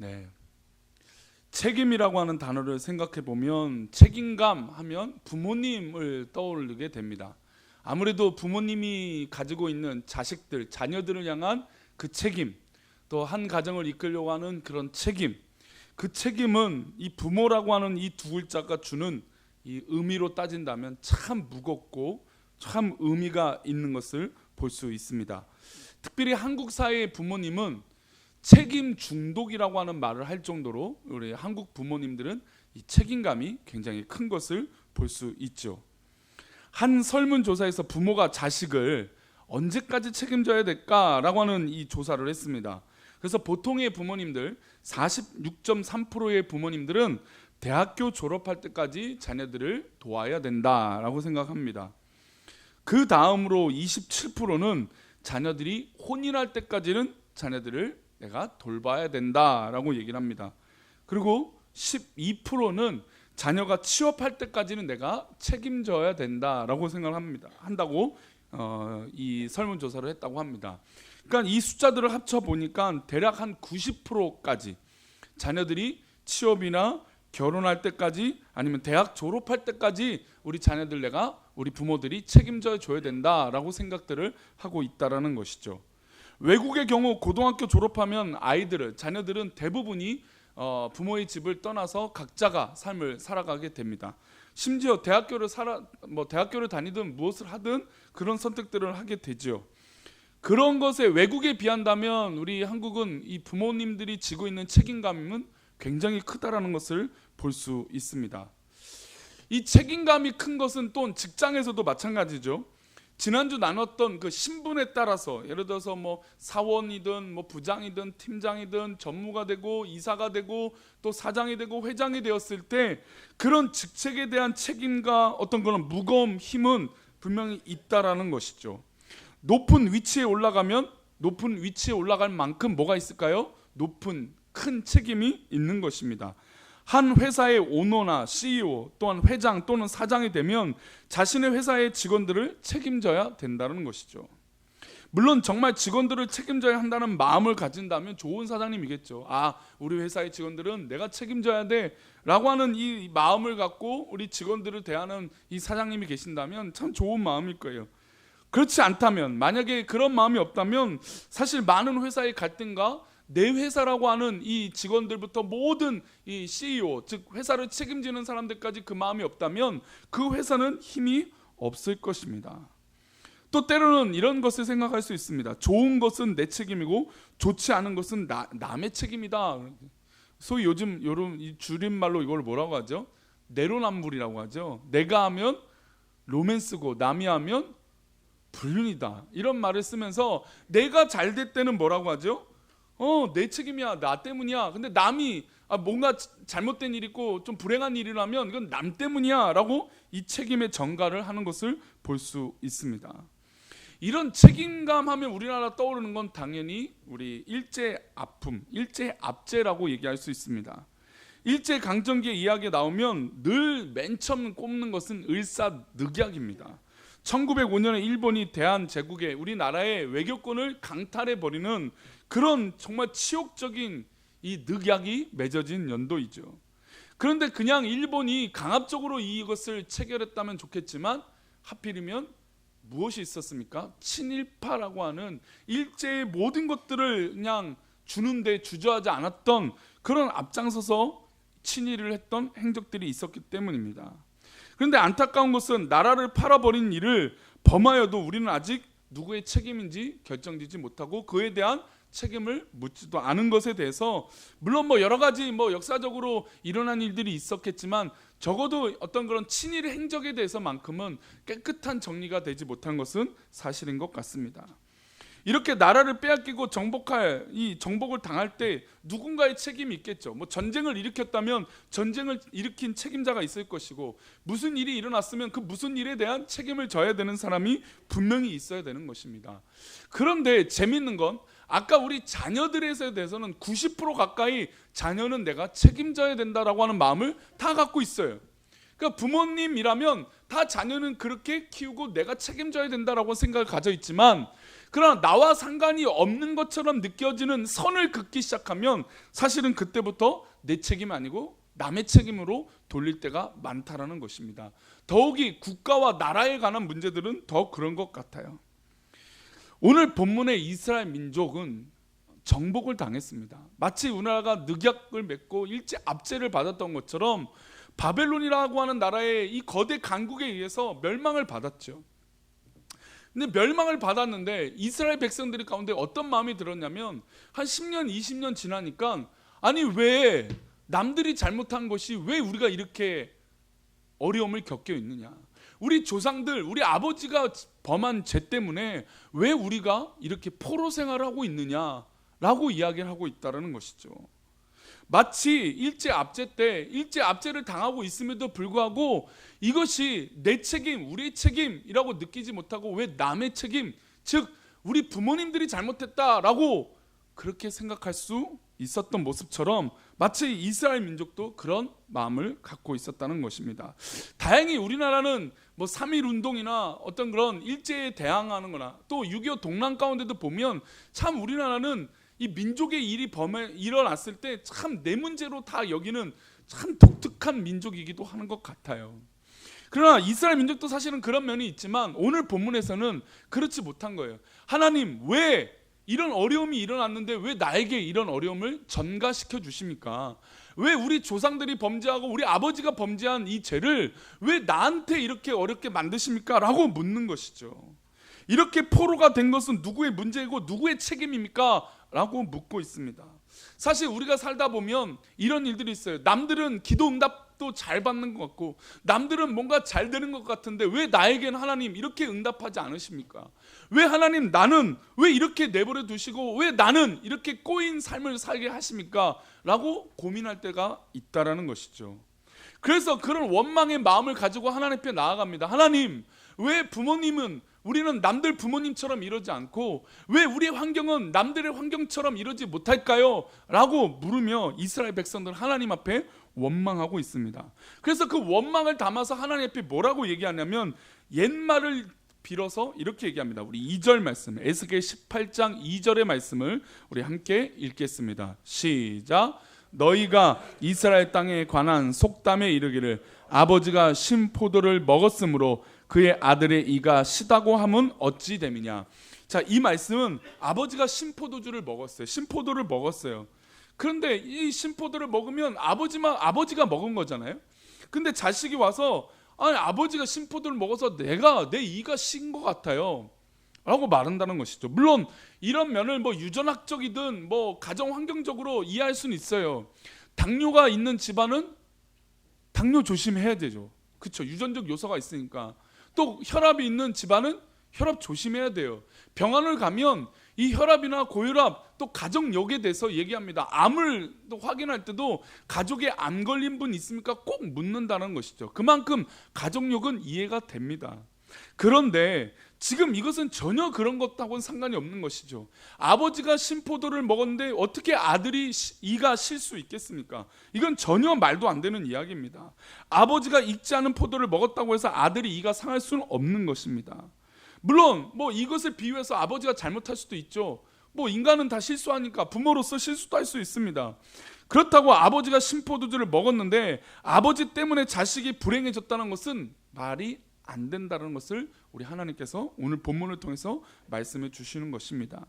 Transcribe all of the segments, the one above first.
네. 책임이라고 하는 단어를 생각해 보면 책임감 하면 부모님을 떠올리게 됩니다. 아무래도 부모님이 가지고 있는 자식들, 자녀들을 향한 그 책임, 또 한 가정을 이끌려고 하는 그런 책임, 그 책임은 이 부모라고 하는 이 두 글자가 주는 이 의미로 따진다면 참 무겁고 참 의미가 있는 것을 볼 수 있습니다. 특별히 한국 사회의 부모님은 책임 중독이라고 하는 말을 할 정도로 우리 한국 부모님들은 이 책임감이 굉장히 큰 것을 볼 수 있죠. 한 설문조사에서 부모가 자식을 언제까지 책임져야 될까라고 하는 이 조사를 했습니다. 그래서 보통의 부모님들 46.3%의 부모님들은 대학교 졸업할 때까지 자녀들을 도와야 된다라고 생각합니다. 그 다음으로 27%는 자녀들이 혼인할 때까지는 자녀들을 내가 돌봐야 된다라고 얘기를 합니다. 그리고 12%는 자녀가 취업할 때까지는 내가 책임져야 된다라고 한다고 이 설문조사를 했다고 합니다. 그러니까 이 숫자들을 합쳐 보니까 대략 한 90%까지 자녀들이 취업이나 결혼할 때까지 아니면 대학 졸업할 때까지 우리 자녀들 우리 부모들이 책임져 줘야 된다라고 생각들을 하고 있다라는 것이죠. 외국의 경우 고등학교 졸업하면 자녀들은 대부분이 부모의 집을 떠나서 각자가 삶을 살아가게 됩니다. 심지어 대학교를 다니든 무엇을 하든 그런 선택들을 하게 되죠. 그런 것에 외국에 비한다면 우리 한국은 이 부모님들이 지고 있는 책임감은 굉장히 크다라는 것을 볼 수 있습니다. 이 책임감이 큰 것은 또 직장에서도 마찬가지죠. 지난주 나눴던 그 신분에 따라서 예를 들어서 뭐 사원이든 뭐 부장이든 팀장이든 전무가 되고 이사가 되고 또 사장이 되고 회장이 되었을 때 그런 직책에 대한 책임과 어떤 그런 무거움, 힘은 분명히 있다라는 것이죠. 높은 위치에 올라갈 만큼 뭐가 있을까요? 큰 책임이 있는 것입니다. 한 회사의 오너나 CEO 또한 회장 또는 사장이 되면 자신의 회사의 직원들을 책임져야 된다는 것이죠. 물론 정말 직원들을 책임져야 한다는 마음을 가진다면 좋은 사장님이겠죠. 우리 회사의 직원들은 내가 책임져야 돼 라고 하는 이 마음을 갖고 우리 직원들을 대하는 이 사장님이 계신다면 참 좋은 마음일 거예요. 그렇지 않다면, 만약에 그런 마음이 없다면 사실 많은 회사의 갈등과 내 회사라고 하는 이 직원들부터 모든 이 CEO, 즉 회사를 책임지는 사람들까지 그 마음이 없다면 그 회사는 힘이 없을 것입니다. 또 때로는 이런 것을 생각할 수 있습니다. 좋은 것은 내 책임이고 좋지 않은 것은 남의 책임이다. 소위 요즘 이 줄임말로 이걸 뭐라고 하죠? 내로남불이라고 하죠. 내가 하면 로맨스고 남이 하면 불륜이다. 이런 말을 쓰면서 내가 잘 될 때는 뭐라고 하죠? 내 책임이야, 나 때문이야. 근데 남이 뭔가 잘못된 일이 있고 좀 불행한 일이라면 이건 남 때문이야 라고 이 책임의 전가를 하는 것을 볼 수 있습니다. 이런 책임감 하면 우리나라 떠오르는 건 당연히 우리 일제압제라고 얘기할 수 있습니다. 일제강점기의 이야기가 나오면 늘 맨 처음 꼽는 것은 을사늑약입니다. 1905년에 일본이 대한제국에 우리나라의 외교권을 강탈해버리는 그런 정말 치욕적인 이 늑약이 맺어진 연도이죠. 그런데 그냥 일본이 강압적으로 이것을 체결했다면 좋겠지만 하필이면 무엇이 있었습니까? 친일파라고 하는 일제의 모든 것들을 그냥 주는데 주저하지 않았던 그런 앞장서서 친일을 했던 행적들이 있었기 때문입니다. 그런데 안타까운 것은 나라를 팔아버린 일을 범하여도 우리는 아직 누구의 책임인지 결정지지 못하고 그에 대한 책임을 묻지도 않은 것에 대해서 물론 여러 가지 역사적으로 일어난 일들이 있었겠지만 적어도 어떤 그런 친일 행적에 대해서만큼은 깨끗한 정리가 되지 못한 것은 사실인 것 같습니다. 이렇게 나라를 빼앗기고 정복을 당할 때 누군가의 책임이 있겠죠. 전쟁을 일으켰다면 전쟁을 일으킨 책임자가 있을 것이고 무슨 일이 일어났으면 그 무슨 일에 대한 책임을 져야 되는 사람이 분명히 있어야 되는 것입니다. 그런데 재밌는 건 아까 우리 자녀들에 대해서는 90% 가까이 자녀는 내가 책임져야 된다라고 하는 마음을 다 갖고 있어요. 그러니까 부모님이라면 다 자녀는 그렇게 키우고 내가 책임져야 된다라고 생각을 가져 있지만 그러나 나와 상관이 없는 것처럼 느껴지는 선을 긋기 시작하면 사실은 그때부터 내 책임 아니고 남의 책임으로 돌릴 때가 많다라는 것입니다. 더욱이 국가와 나라에 관한 문제들은 더 그런 것 같아요. 오늘 본문의 이스라엘 민족은 정복을 당했습니다. 마치 우리나라가 늑약을 맺고 일제 압제를 받았던 것처럼 바벨론이라고 하는 나라의 이 거대 강국에 의해서 멸망을 받았죠. 근데 멸망을 받았는데 이스라엘 백성들이 가운데 어떤 마음이 들었냐면 한 10년 20년 지나니까 아니 왜 남들이 잘못한 것이 왜 우리가 이렇게 어려움을 겪고 있느냐, 우리 조상들 우리 아버지가 범한 죄 때문에 왜 우리가 이렇게 포로 생활을 하고 있느냐라고 이야기를 하고 있다는 것이죠. 마치 일제 압제 때 일제 압제를 당하고 있음에도 불구하고 이것이 내 책임, 우리의 책임이라고 느끼지 못하고 왜 남의 책임, 즉 우리 부모님들이 잘못했다라고 그렇게 생각할 수 있었던 모습처럼 마치 이스라엘 민족도 그런 마음을 갖고 있었다는 것입니다. 다행히 우리나라는 뭐 3.1 운동이나 어떤 그런 일제에 대항하는 거나 또 6.25 동란 가운데도 보면 참 우리나라는 이 민족의 일이 일어났을 때 참 내 문제로 다 여기는 참 독특한 민족이기도 하는 것 같아요. 그러나 이스라엘 민족도 사실은 그런 면이 있지만 오늘 본문에서는 그렇지 못한 거예요. 하나님 왜 이런 어려움이 일어났는데 왜 나에게 이런 어려움을 전가시켜 주십니까? 왜 우리 조상들이 범죄하고 우리 아버지가 범죄한 이 죄를 왜 나한테 이렇게 어렵게 만드십니까? 라고 묻는 것이죠. 이렇게 포로가 된 것은 누구의 문제이고 누구의 책임입니까? 라고 묻고 있습니다. 사실 우리가 살다 보면 이런 일들이 있어요. 남들은 기도 응답도 잘 받는 것 같고 남들은 뭔가 잘 되는 것 같은데 왜 나에게는 하나님 이렇게 응답하지 않으십니까? 왜 하나님 나는 왜 이렇게 내버려 두시고 왜 나는 이렇게 꼬인 삶을 살게 하십니까? 라고 고민할 때가 있다라는 것이죠. 그래서 그런 원망의 마음을 가지고 하나님 앞에 나아갑니다. 하나님 왜 부모님은 우리는 남들 부모님처럼 이러지 않고 왜 우리의 환경은 남들의 환경처럼 이러지 못할까요? 라고 물으며 이스라엘 백성들 하나님 앞에 원망하고 있습니다. 그래서 그 원망을 담아서 하나님 앞에 뭐라고 얘기하냐면 옛말을 빌어서 이렇게 얘기합니다. 우리 2절 말씀, 에스겔 18장 2절의 말씀을 우리 함께 읽겠습니다. 시작. 너희가 이스라엘 땅에 관한 속담에 이르기를 아버지가 신 포도를 먹었으므로 그의 아들의 이가 시다고 함은 어찌 됨이냐. 자, 이 말씀은 아버지가 신포도주를 먹었어요. 신포도를 먹었어요. 그런데 이 신포도를 먹으면 아버지가 먹은 거잖아요. 근데 자식이 와서 아니 아버지가 신포도를 먹어서 내 이가 신 것 같아요 라고 말한다는 것이죠. 물론 이런 면을 뭐 유전학적이든 뭐 가정 환경적으로 이해할 수는 있어요. 당뇨가 있는 집안은 당뇨 조심해야 되죠. 그렇죠. 유전적 요소가 있으니까. 또 혈압이 있는 집안은 혈압 조심해야 돼요. 병원을 가면 이 혈압이나 고혈압 또 가족력에 대해서 얘기합니다. 암을 또 확인할 때도 가족에 암 걸린 분 있습니까? 꼭 묻는다는 것이죠. 그만큼 가족력은 이해가 됩니다. 그런데 지금 이것은 전혀 그런 것하고는 상관이 없는 것이죠. 아버지가 신포도를 먹었는데 어떻게 아들이 이가 실 수 있겠습니까? 이건 전혀 말도 안 되는 이야기입니다. 아버지가 익지 않은 포도를 먹었다고 해서 아들이 이가 상할 수는 없는 것입니다. 물론 뭐 이것을 비유해서 아버지가 잘못할 수도 있죠. 뭐 인간은 다 실수하니까 부모로서 실수도 할 수 있습니다. 그렇다고 아버지가 신포도주를 먹었는데 아버지 때문에 자식이 불행해졌다는 것은 말이 안 된다는 것을 우리 하나님께서 오늘 본문을 통해서 말씀해 주시는 것입니다.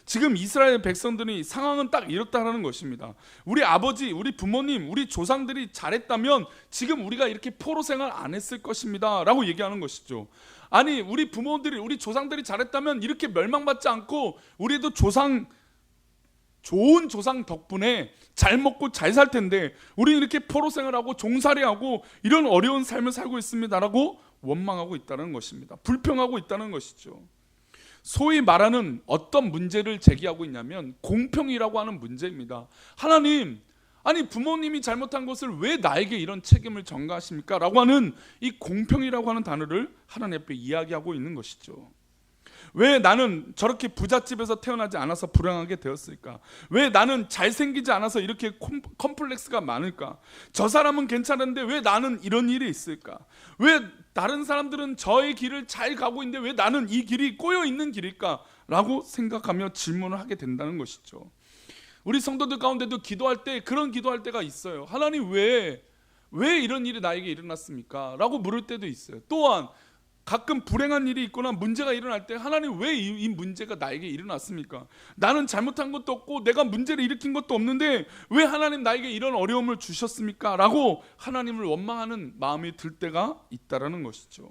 지금 이스라엘 백성들이 상황은 딱 이렇다는 것입니다. 우리 아버지, 우리 부모님, 우리 조상들이 잘했다면 지금 우리가 이렇게 포로 생활 안 했을 것입니다 라고 얘기하는 것이죠. 아니 우리 부모들이 우리 조상들이 잘했다면 이렇게 멸망받지 않고 우리도 좋은 조상 덕분에 잘 먹고 잘 살 텐데 우리는 이렇게 포로 생활하고 종살이하고 이런 어려운 삶을 살고 있습니다라고 원망하고 있다는 것입니다. 불평하고 있다는 것이죠. 소위 말하는 어떤 문제를 제기하고 있냐면 공평이라고 하는 문제입니다. 하나님, 아니 부모님이 잘못한 것을 왜 나에게 이런 책임을 전가하십니까? 라고 하는 이 공평이라고 하는 단어를 하나님 앞에 이야기하고 있는 것이죠. 왜 나는 저렇게 부잣집에서 태어나지 않아서 불행하게 되었을까? 왜 나는 잘생기지 않아서 이렇게 컴플렉스가 많을까? 저 사람은 괜찮은데 왜 나는 이런 일이 있을까? 왜 다른 사람들은 저의 길을 잘 가고 있는데 왜 나는 이 길이 꼬여 있는 길일까? 라고 생각하며 질문을 하게 된다는 것이죠. 우리 성도들 가운데도 기도할 때 그런 기도할 때가 있어요. 하나님 왜 이런 일이 나에게 일어났습니까? 라고 물을 때도 있어요. 또한 가끔 불행한 일이 있거나 문제가 일어날 때 하나님 왜 이 문제가 나에게 일어났습니까? 나는 잘못한 것도 없고 내가 문제를 일으킨 것도 없는데 왜 하나님 나에게 이런 어려움을 주셨습니까? 라고 하나님을 원망하는 마음이 들 때가 있다라는 것이죠.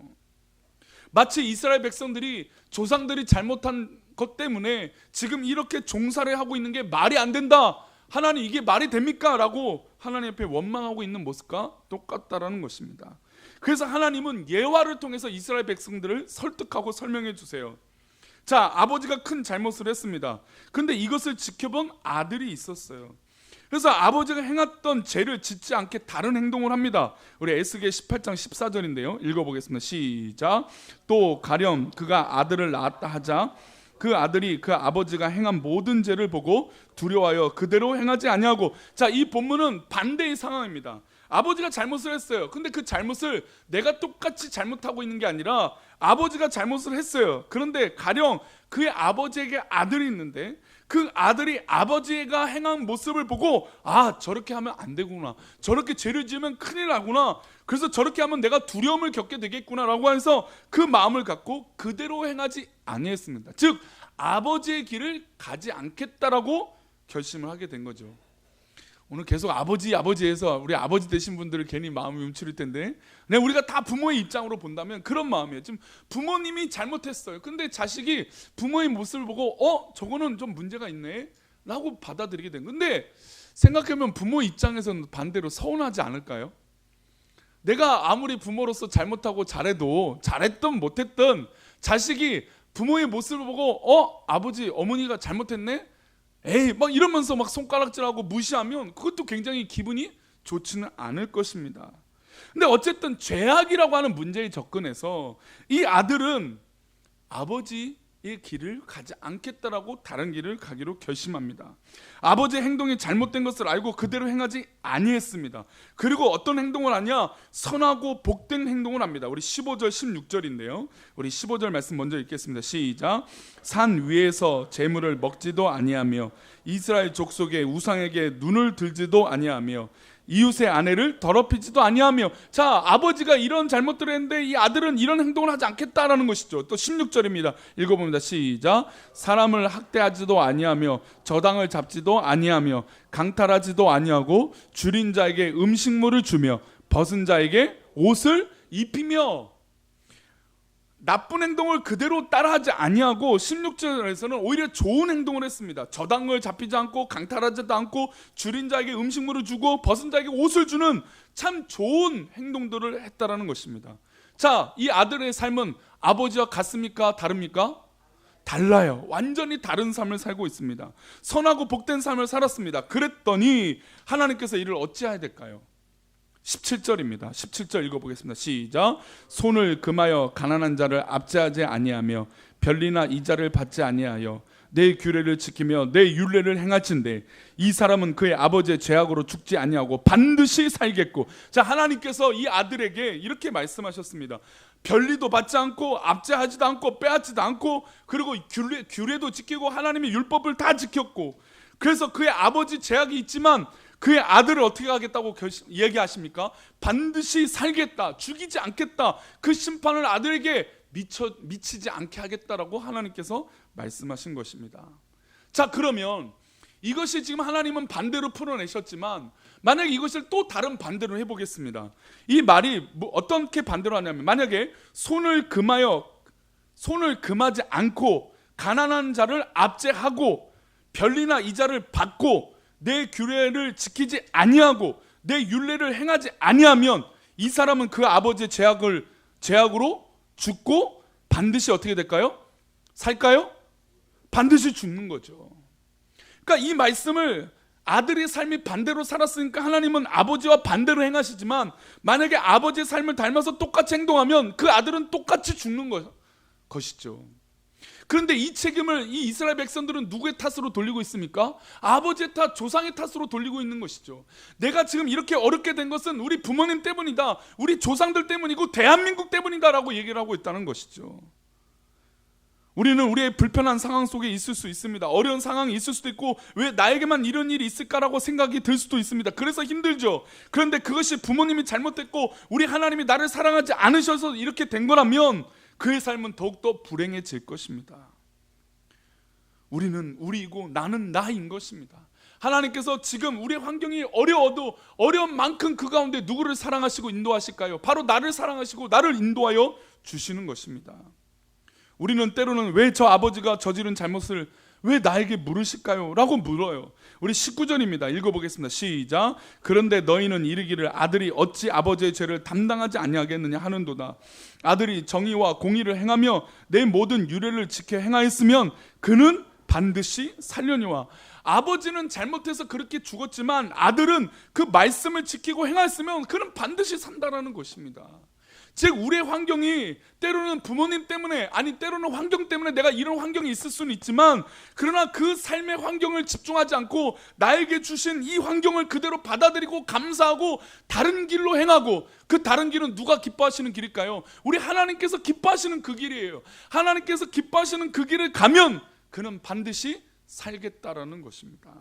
마치 이스라엘 백성들이 조상들이 잘못한 것 때문에 지금 이렇게 종살이 하고 있는 게 말이 안 된다, 하나님 이게 말이 됩니까? 라고 하나님 앞에 원망하고 있는 모습과 똑같다라는 것입니다. 그래서 하나님은 예화를 통해서 이스라엘 백성들을 설득하고 설명해 주세요. 자, 아버지가 큰 잘못을 했습니다. 근데 이것을 지켜본 아들이 있었어요. 그래서 아버지가 행했던 죄를 짓지 않게 다른 행동을 합니다. 우리 에스겔 18장 14절인데요 읽어보겠습니다. 시작. 또 가령 그가 아들을 낳았다 하자 그 아들이 그 아버지가 행한 모든 죄를 보고 두려워하여 그대로 행하지 아니하고. 자, 이 본문은 반대의 상황입니다. 아버지가 잘못을 했어요. 근데 그 잘못을 내가 똑같이 잘못하고 있는 게 아니라 아버지가 잘못을 했어요. 그런데 가령 그의 아버지에게 아들이 있는데 그 아들이 아버지가 행한 모습을 보고 아, 저렇게 하면 안 되구나, 저렇게 죄를 지으면 큰일 나구나, 그래서 저렇게 하면 내가 두려움을 겪게 되겠구나 라고 해서 그 마음을 갖고 그대로 행하지 아니했습니다. 즉 아버지의 길을 가지 않겠다라고 결심을 하게 된 거죠. 오늘 계속 아버지에서 우리 아버지 되신 분들을 괜히 마음이 움츠릴 텐데, 네, 우리가 다 부모의 입장으로 본다면 그런 마음이에요. 지금 부모님이 잘못했어요. 근데 자식이 부모의 모습을 보고 저거는 좀 문제가 있네 라고 받아들이게 된 건데, 근데 생각해보면 부모 입장에서는 반대로 서운하지 않을까요? 내가 아무리 부모로서 잘못하고 잘했던 못했던 자식이 부모의 모습을 보고 아버지 어머니가 잘못했네? 에이 막 이러면서 막 손가락질하고 무시하면 그것도 굉장히 기분이 좋지는 않을 것입니다. 근데 어쨌든 죄악이라고 하는 문제에 접근해서 이 아들은 아버지의 길을 가지 않겠다라고 다른 길을 가기로 결심합니다. 아버지의 행동이 잘못된 것을 알고 그대로 행하지 아니했습니다. 그리고 어떤 행동을 하냐? 선하고 복된 행동을 합니다. 우리 15절 16절인데요 우리 15절 말씀 먼저 읽겠습니다. 시작. 산 위에서 재물을 먹지도 아니하며 이스라엘 족속의 우상에게 눈을 들지도 아니하며 이웃의 아내를 더럽히지도 아니하며. 자, 아버지가 이런 잘못들을 했는데 이 아들은 이런 행동을 하지 않겠다라는 것이죠. 또 16절입니다. 읽어봅니다. 시작. 사람을 학대하지도 아니하며 저당을 잡지도 아니하며 강탈하지도 아니하고 줄인 자에게 음식물을 주며 벗은 자에게 옷을 입히며. 나쁜 행동을 그대로 따라하지 아니하고 16절에서는 오히려 좋은 행동을 했습니다. 저당을 잡히지 않고 강탈하지도 않고 줄인 자에게 음식물을 주고 벗은 자에게 옷을 주는 참 좋은 행동들을 했다라는 것입니다. 자, 이 아들의 삶은 아버지와 같습니까? 다릅니까? 달라요. 완전히 다른 삶을 살고 있습니다. 선하고 복된 삶을 살았습니다. 그랬더니 하나님께서 이를 어찌해야 될까요? 17절입니다. 17절 읽어보겠습니다. 시작. 손을 금하여 가난한 자를 압제하지 아니하며 변리나 이자를 받지 아니하여 내 규례를 지키며 내 율례를 행할진대 이 사람은 그의 아버지의 죄악으로 죽지 아니하고 반드시 살겠고. 자, 하나님께서 이 아들에게 이렇게 말씀하셨습니다. 변리도 받지 않고 압제하지도 않고 빼앗지도 않고 그리고 규례도 지키고 하나님의 율법을 다 지켰고, 그래서 그의 아버지 죄악이 있지만 그의 아들을 어떻게 하겠다고 얘기하십니까? 반드시 살겠다, 죽이지 않겠다, 그 심판을 아들에게 미치지 않게 하겠다라고 하나님께서 말씀하신 것입니다. 자, 그러면 이것이 지금 하나님은 반대로 풀어내셨지만 만약에 이것을 또 다른 반대로 해보겠습니다. 이 말이 어떻게 반대로 하냐면, 만약에 손을 금하지 않고 가난한 자를 압제하고 변리나 이자를 받고 내 규례를 지키지 아니하고 내 율례를 행하지 아니하면 이 사람은 그 아버지의 죄악으로 죽고 반드시 어떻게 될까요? 살까요? 반드시 죽는 거죠. 그러니까 이 말씀을 아들의 삶이 반대로 살았으니까 하나님은 아버지와 반대로 행하시지만 만약에 아버지의 삶을 닮아서 똑같이 행동하면 그 아들은 똑같이 죽는 것이죠. 그런데 이 책임을 이 이스라엘 백성들은 누구의 탓으로 돌리고 있습니까? 아버지의 탓, 조상의 탓으로 돌리고 있는 것이죠. 내가 지금 이렇게 어렵게 된 것은 우리 부모님 때문이다, 우리 조상들 때문이고 대한민국 때문이다 라고 얘기를 하고 있다는 것이죠. 우리는 우리의 불편한 상황 속에 있을 수 있습니다. 어려운 상황이 있을 수도 있고 왜 나에게만 이런 일이 있을까라고 생각이 들 수도 있습니다. 그래서 힘들죠. 그런데 그것이 부모님이 잘못됐고 우리 하나님이 나를 사랑하지 않으셔서 이렇게 된 거라면 그의 삶은 더욱더 불행해질 것입니다. 우리는 우리이고 나는 나인 것입니다. 하나님께서 지금 우리의 환경이 어려워도 어려운 만큼 그 가운데 누구를 사랑하시고 인도하실까요? 바로 나를 사랑하시고 나를 인도하여 주시는 것입니다. 우리는 때로는 왜 저 아버지가 저지른 잘못을 왜 나에게 물으실까요? 라고 물어요. 우리 19절입니다. 읽어보겠습니다. 시작. 그런데 너희는 이르기를 아들이 어찌 아버지의 죄를 담당하지 아니하겠느냐 하는도다. 아들이 정의와 공의를 행하며 내 모든 유례를 지켜 행하였으면 그는 반드시 살려니와. 아버지는 잘못해서 그렇게 죽었지만 아들은 그 말씀을 지키고 행하였으면 그는 반드시 산다라는 것입니다. 즉 우리의 환경이 때로는 부모님 때문에 아니 때로는 환경 때문에 내가 이런 환경이 있을 수는 있지만 그러나 그 삶의 환경을 집중하지 않고 나에게 주신 이 환경을 그대로 받아들이고 감사하고 다른 길로 행하고 그 다른 길은 누가 기뻐하시는 길일까요? 우리 하나님께서 기뻐하시는 그 길이에요. 하나님께서 기뻐하시는 그 길을 가면 그는 반드시 살겠다라는 것입니다.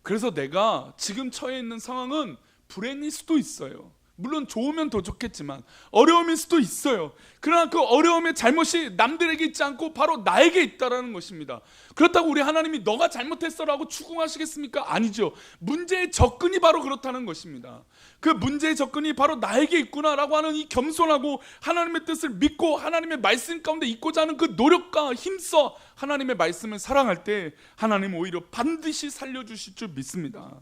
그래서 내가 지금 처해 있는 상황은 불행일 수도 있어요. 물론 좋으면 더 좋겠지만 어려움일 수도 있어요. 그러나 그 어려움의 잘못이 남들에게 있지 않고 바로 나에게 있다라는 것입니다. 그렇다고 우리 하나님이 너가 잘못했어라고 추궁하시겠습니까? 아니죠. 문제의 접근이 바로 그렇다는 것입니다. 그 문제의 접근이 바로 나에게 있구나라고 하는 이 겸손하고 하나님의 뜻을 믿고 하나님의 말씀 가운데 있고자 하는 그 노력과 힘써 하나님의 말씀을 사랑할 때 하나님은 오히려 반드시 살려주실 줄 믿습니다.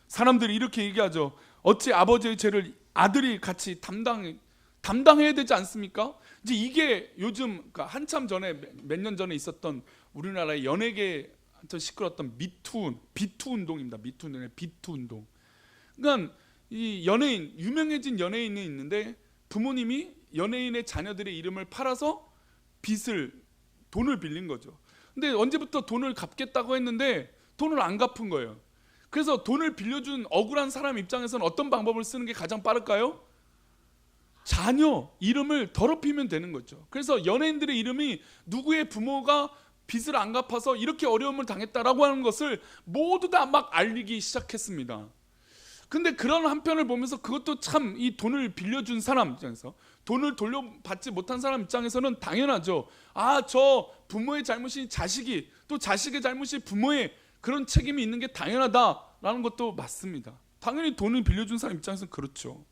사람들이 이렇게 얘기하죠. 어찌 아버지의 죄를 아들이 같이 담당해야 되지 않습니까? 이제 이게 요즘 그러니까 한참 전에 몇 년 전에 있었던 우리나라의 연예계 한참 시끄러웠던 비투 운동입니다. 비투 운동. 그러니까 이 연예인 유명해진 연예인이 있는데 부모님이 연예인의 자녀들의 이름을 팔아서 돈을 빌린 거죠. 근데 언제부터 돈을 갚겠다고 했는데 돈을 안 갚은 거예요. 그래서 돈을 빌려준 억울한 사람 입장에서는 어떤 방법을 쓰는 게 가장 빠를까요? 자녀 이름을 더럽히면 되는 거죠. 그래서 연예인들의 이름이 누구의 부모가 빚을 안 갚아서 이렇게 어려움을 당했다라고 하는 것을 모두 다 막 알리기 시작했습니다. 근데 그런 한편을 보면서 그것도 참 이 돈을 빌려준 사람 입장에서 돈을 돌려받지 못한 사람 입장에서는 당연하죠. 저 부모의 잘못이 자식이 또 자식의 잘못이 부모의 그런 책임이 있는 게 당연하다라는 것도 맞습니다. 당연히 돈을 빌려준 사람 입장에서는 그렇죠.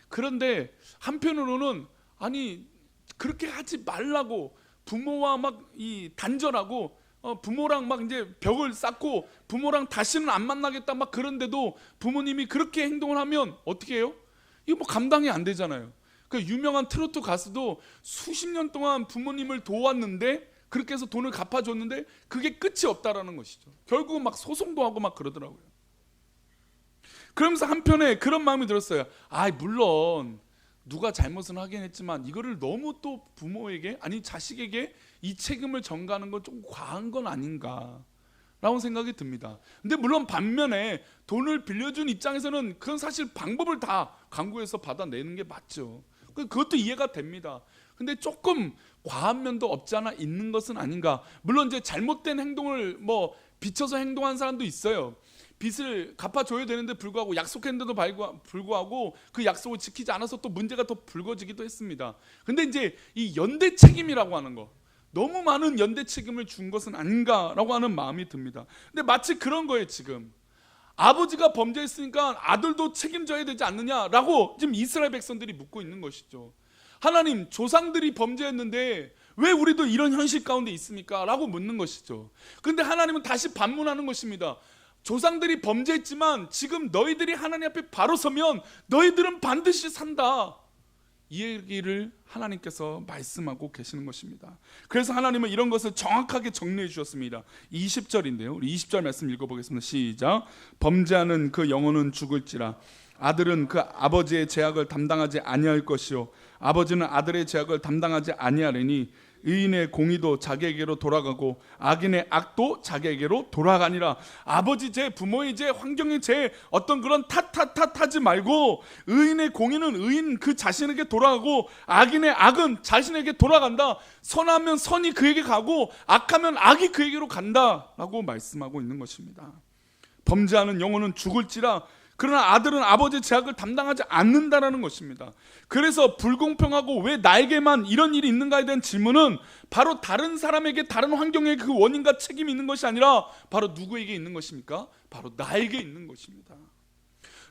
그런데 한편으로는 아니 그렇게 하지 말라고 부모와 막 이 단절하고 부모랑 막 이제 벽을 쌓고 부모랑 다시는 안 만나겠다 막 그런데도 부모님이 그렇게 행동을 하면 어떻게 해요? 이거 뭐 감당이 안 되잖아요. 그 유명한 트로트 가수도 수십 년 동안 부모님을 도왔는데 그렇게 해서 돈을 갚아줬는데 그게 끝이 없다라는 것이죠. 결국은 막 소송도 하고 막 그러더라고요. 그러면서 한편에 그런 마음이 들었어요. 물론 누가 잘못은 하긴 했지만 이거를 너무 또 부모에게 아니 자식에게 이 책임을 전가하는 건 좀 과한 건 아닌가 라고 생각이 듭니다. 근데 물론 반면에 돈을 빌려준 입장에서는 그건 사실 방법을 다 강구해서 받아내는 게 맞죠. 그것도 이해가 됩니다. 근데 조금 과한 면도 없지 않아 있는 것은 아닌가. 물론 이제 잘못된 행동을 비춰서 행동한 사람도 있어요. 빚을 갚아줘야 되는데 불구하고 약속했는데도 불구하고 그 약속을 지키지 않아서 또 문제가 더 불거지기도 했습니다. 근데 이제 이 연대 책임이라고 하는 거 너무 많은 연대 책임을 준 것은 아닌가라고 하는 마음이 듭니다. 근데 마치 그런 거예요. 지금 아버지가 범죄했으니까 아들도 책임져야 되지 않느냐라고 지금 이스라엘 백성들이 묻고 있는 것이죠. 하나님 조상들이 범죄했는데 왜 우리도 이런 현실 가운데 있습니까? 라고 묻는 것이죠. 그런데 하나님은 다시 반문하는 것입니다. 조상들이 범죄했지만 지금 너희들이 하나님 앞에 바로 서면 너희들은 반드시 산다. 이 얘기를 하나님께서 말씀하고 계시는 것입니다. 그래서 하나님은 이런 것을 정확하게 정리해 주셨습니다. 20절인데요. 우리 20절 말씀 읽어보겠습니다. 시작. 범죄하는 그 영혼은 죽을지라 아들은 그 아버지의 죄악을 담당하지 아니할 것이요 아버지는 아들의 죄악을 담당하지 아니하리니 의인의 공의도 자기에게로 돌아가고 악인의 악도 자기에게로 돌아가니라. 아버지 죄, 부모의 죄, 환경의 죄, 어떤 그런 탓하지 말고 의인의 공의는 의인 그 자신에게 돌아가고 악인의 악은 자신에게 돌아간다. 선하면 선이 그에게 가고 악하면 악이 그에게로 간다라고 말씀하고 있는 것입니다. 범죄하는 영혼은 죽을지라. 그러나 아들은 아버지의 죄악을 담당하지 않는다라는 것입니다. 그래서 불공평하고 왜 나에게만 이런 일이 있는가에 대한 질문은 바로 다른 사람에게, 다른 환경에 그 원인과 책임이 있는 것이 아니라 바로 누구에게 있는 것입니까? 바로 나에게 있는 것입니다.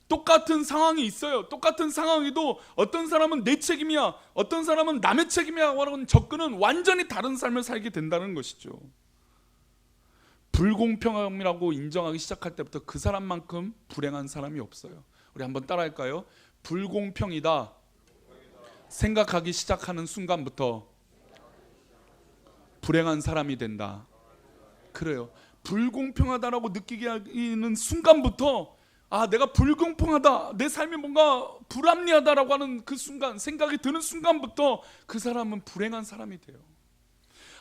똑같은 상황이 있어요. 똑같은 상황에도 어떤 사람은 내 책임이야, 어떤 사람은 남의 책임이야 라는 접근은 완전히 다른 삶을 살게 된다는 것이죠. 불공평함이라고 인정하기 시작할 때부터 그 사람만큼 불행한 사람이 없어요. 우리 한번 따라할까요? 불공평이다 생각하기 시작하는 순간부터 불행한 사람이 된다. 그래요. 불공평하다라고 느끼는 순간부터 내가 불공평하다, 내 삶이 뭔가 불합리하다라고 하는 그 순간, 생각이 드는 순간부터 그 사람은 불행한 사람이 돼요.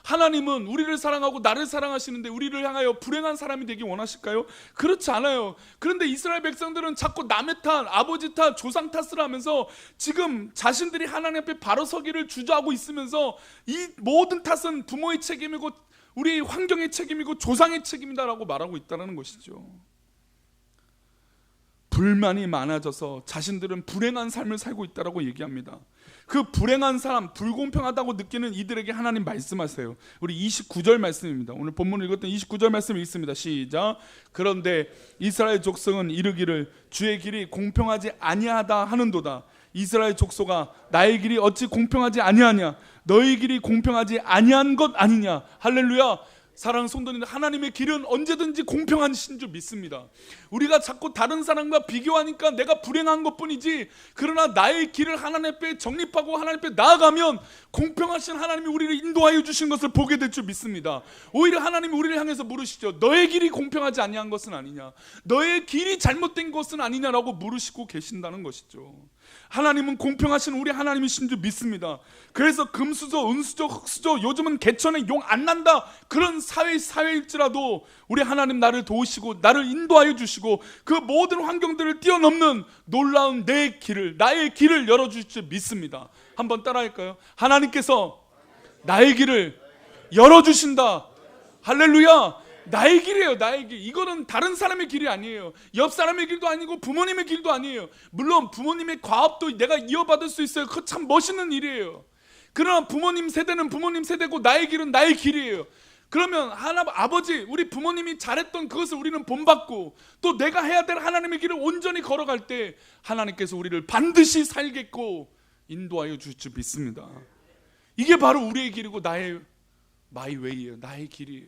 하나님은 우리를 사랑하고 나를 사랑하시는데 우리를 향하여 불행한 사람이 되기 원하실까요? 그렇지 않아요. 그런데 이스라엘 백성들은 자꾸 남의 탓, 아버지 탓, 조상 탓을 하면서 지금 자신들이 하나님 앞에 바로 서기를 주저하고 있으면서 이 모든 탓은 부모의 책임이고 우리 환경의 책임이고 조상의 책임이다라고 말하고 있다는 것이죠. 불만이 많아져서 자신들은 불행한 삶을 살고 있다라고 얘기합니다. 그 불행한 사람, 불공평하다고 느끼는 이들에게 하나님 말씀하세요. 우리 29절 말씀입니다. 오늘 본문을 읽었던 29절 말씀 읽습니다. 시작. 그런데 이스라엘 족속은 이르기를 주의 길이 공평하지 아니하다 하는도다. 이스라엘 족속아, 나의 길이 어찌 공평하지 아니하냐? 너희 길이 공평하지 아니한 것 아니냐? 할렐루야. 사랑하는 성도님들, 하나님의 길은 언제든지 공평하신 줄 믿습니다. 우리가 자꾸 다른 사람과 비교하니까 내가 불행한 것뿐이지, 그러나 나의 길을 하나님 앞에 정립하고 하나님 앞에 나아가면 공평하신 하나님이 우리를 인도하여 주신 것을 보게 될 줄 믿습니다. 오히려 하나님이 우리를 향해서 물으시죠. 너의 길이 공평하지 아니한 것은 아니냐, 너의 길이 잘못된 것은 아니냐라고 물으시고 계신다는 것이죠. 하나님은 공평하신 우리 하나님이신 줄 믿습니다. 그래서 금수저, 은수저, 흑수저, 요즘은 개천에 용 안 난다, 그런 사회일지라도 우리 하나님 나를 도우시고 나를 인도하여 주시고 그 모든 환경들을 뛰어넘는 놀라운 내 길을, 나의 길을 열어주실 줄 믿습니다. 한번 따라할까요? 하나님께서 나의 길을 열어주신다. 할렐루야. 나의 길이에요. 나의 길. 이거는 다른 사람의 길이 아니에요. 옆 사람의 길도 아니고 부모님의 길도 아니에요. 물론 부모님의 과업도 내가 이어받을 수 있어요. 그거 참 멋있는 일이에요. 그러나 부모님 세대는 부모님 세대고 나의 길은 나의 길이에요. 그러면 아버지, 우리 부모님이 잘했던 그것을 우리는 본받고 또 내가 해야 될 하나님의 길을 온전히 걸어갈 때 하나님께서 우리를 반드시 살겠고 인도하여 주실 줄 믿습니다. 이게 바로 우리의 길이고 나의 마이 웨이예요. 나의 길이에요.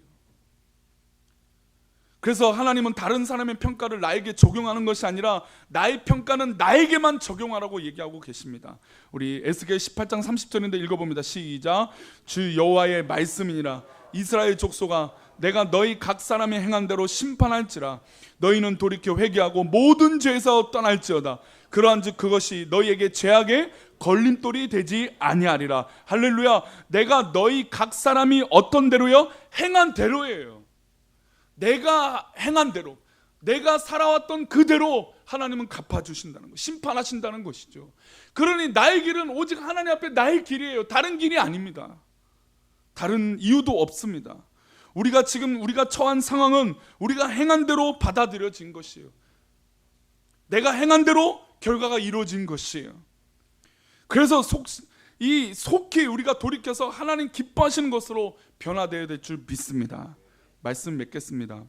그래서 하나님은 다른 사람의 평가를 나에게 적용하는 것이 아니라 나의 평가는 나에게만 적용하라고 얘기하고 계십니다. 우리 에스겔 18장 30절인데 읽어봅니다. 시작. 주 여호와의 말씀이니라. 이스라엘 족속아, 내가 너희 각 사람의 행한 대로 심판할지라. 너희는 돌이켜 회개하고 모든 죄에서 떠날지어다. 그러한즉 그것이 너희에게 죄악의 걸림돌이 되지 아니하리라. 할렐루야. 내가 너희 각 사람이 어떤 대로요? 행한 대로예요. 내가 행한 대로, 내가 살아왔던 그대로 하나님은 갚아주신다는 것, 심판하신다는 것이죠. 그러니 나의 길은 오직 하나님 앞에 나의 길이에요. 다른 길이 아닙니다. 다른 이유도 없습니다. 우리가 처한 상황은 우리가 행한 대로 받아들여진 것이에요. 내가 행한 대로 결과가 이루어진 것이에요. 그래서 속히 우리가 돌이켜서 하나님 기뻐하시는 것으로 변화되어야 될 줄 믿습니다. 말씀 맺겠습니다.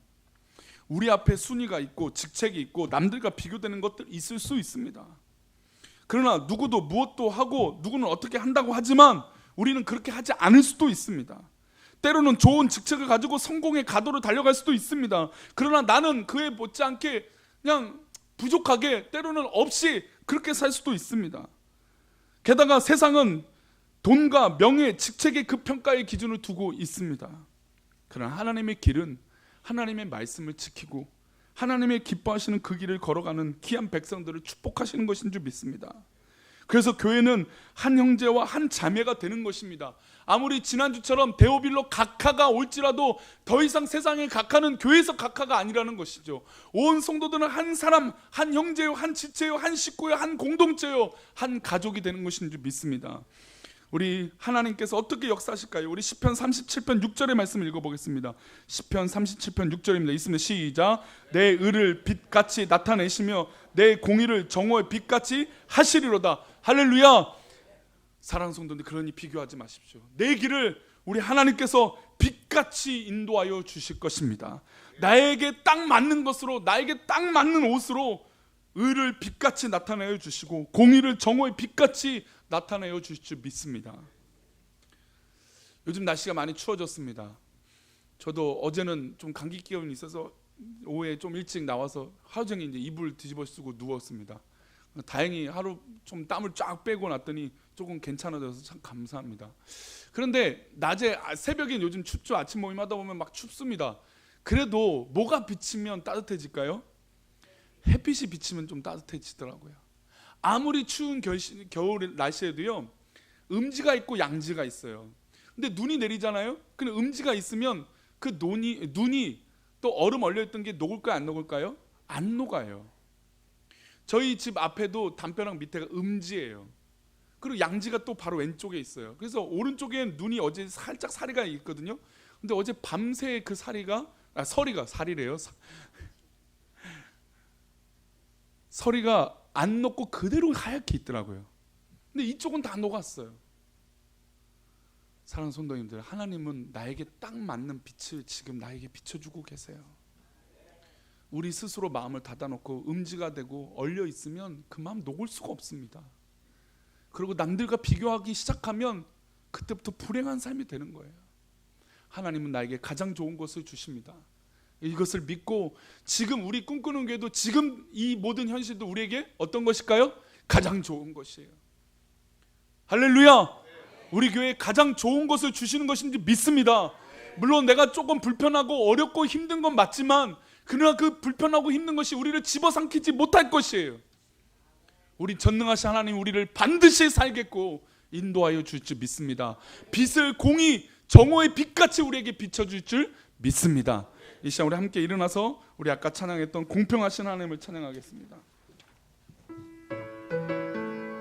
우리 앞에 순위가 있고 직책이 있고 남들과 비교되는 것들 있을 수 있습니다. 그러나 누구도 무엇도 하고 누구는 어떻게 한다고 하지만 우리는 그렇게 하지 않을 수도 있습니다. 때로는 좋은 직책을 가지고 성공의 가도로 달려갈 수도 있습니다. 그러나 나는 그에 못지않게 그냥 부족하게, 때로는 없이 그렇게 살 수도 있습니다. 게다가 세상은 돈과 명예, 직책의 그 평가의 기준을 두고 있습니다. 그러나 하나님의 길은 하나님의 말씀을 지키고 하나님의 기뻐하시는 그 길을 걸어가는 귀한 백성들을 축복하시는 것인 줄 믿습니다. 그래서 교회는 한 형제와 한 자매가 되는 것입니다. 아무리 지난주처럼 데오빌로 각하가 올지라도 더 이상 세상의 각하는 교회에서 각하가 아니라는 것이죠. 온 성도들은 한 사람, 한 형제요, 한 지체요, 한 식구요, 한 공동체요, 한 가족이 되는 것인 줄 믿습니다. 우리 하나님께서 어떻게 역사하실까요? 우리 시편 37편 6절의 말씀을 읽어보겠습니다. 시편 37편 6절입니다. 있습니다. 시작. 내 의를 빛같이 나타내시며 내 공의를 정오의 빛같이 하시리로다. 할렐루야. 사랑하는 성도들, 그러니 비교하지 마십시오. 내 길을 우리 하나님께서 빛같이 인도하여 주실 것입니다. 나에게 딱 맞는 것으로, 나에게 딱 맞는 옷으로 의를 빛같이 나타내어 주시고 공의를 정오의 빛같이 나타내어 주실 줄 믿습니다. 요즘 날씨가 많이 추워졌습니다. 저도 어제는 좀 감기 기운이 있어서 오후에 좀 일찍 나와서 하루 종일 이제 이불 뒤집어 쓰고 누웠습니다. 다행히 하루 좀 땀을 쫙 빼고 났더니 조금 괜찮아져서 참 감사합니다. 그런데 낮에 새벽에 요즘 춥죠. 아침 모임 하다 보면 막 춥습니다. 그래도 뭐가 비치면 따뜻해질까요? 햇빛이 비치면 좀 따뜻해지더라고요. 아무리 추운 겨울 날씨에도요, 음지가 있고 양지가 있어요. 근데 눈이 내리잖아요. 근데 음지가 있으면 그 눈이 또 얼음 얼려있던 게 녹을까요, 안 녹을까요? 안 녹아요. 저희 집 앞에도 담벼락 밑에가 음지예요. 그리고 양지가 또 바로 왼쪽에 있어요. 그래서 오른쪽엔 눈이 어제 살짝 사리가 있거든요. 근데 어제 밤새 그 사리래요. 서리가 안 녹고 그대로 하얗게 있더라고요. 근데 이쪽은 다 녹았어요. 사랑하는 성도님들, 하나님은 나에게 딱 맞는 빛을 지금 나에게 비춰주고 계세요. 우리 스스로 마음을 닫아놓고 음지가 되고 얼려 있으면 그 마음 녹을 수가 없습니다. 그리고 남들과 비교하기 시작하면 그때부터 불행한 삶이 되는 거예요. 하나님은 나에게 가장 좋은 것을 주십니다. 이것을 믿고 지금 우리 꿈꾸는 교회도 지금 이 모든 현실도 우리에게 어떤 것일까요? 가장 좋은 것이에요. 할렐루야. 우리 교회에 가장 좋은 것을 주시는 것인지 믿습니다. 물론 내가 조금 불편하고 어렵고 힘든 건 맞지만 그러나 그 불편하고 힘든 것이 우리를 집어삼키지 못할 것이에요. 우리 전능하신 하나님 우리를 반드시 살겠고 인도하여 줄 줄 믿습니다. 빛을 공의 정오의 빛같이 우리에게 비춰줄 줄 믿습니다. 이 시간 우리 함께 일어나서 우리 아까 찬양했던 공평하신 하나님을 찬양하겠습니다.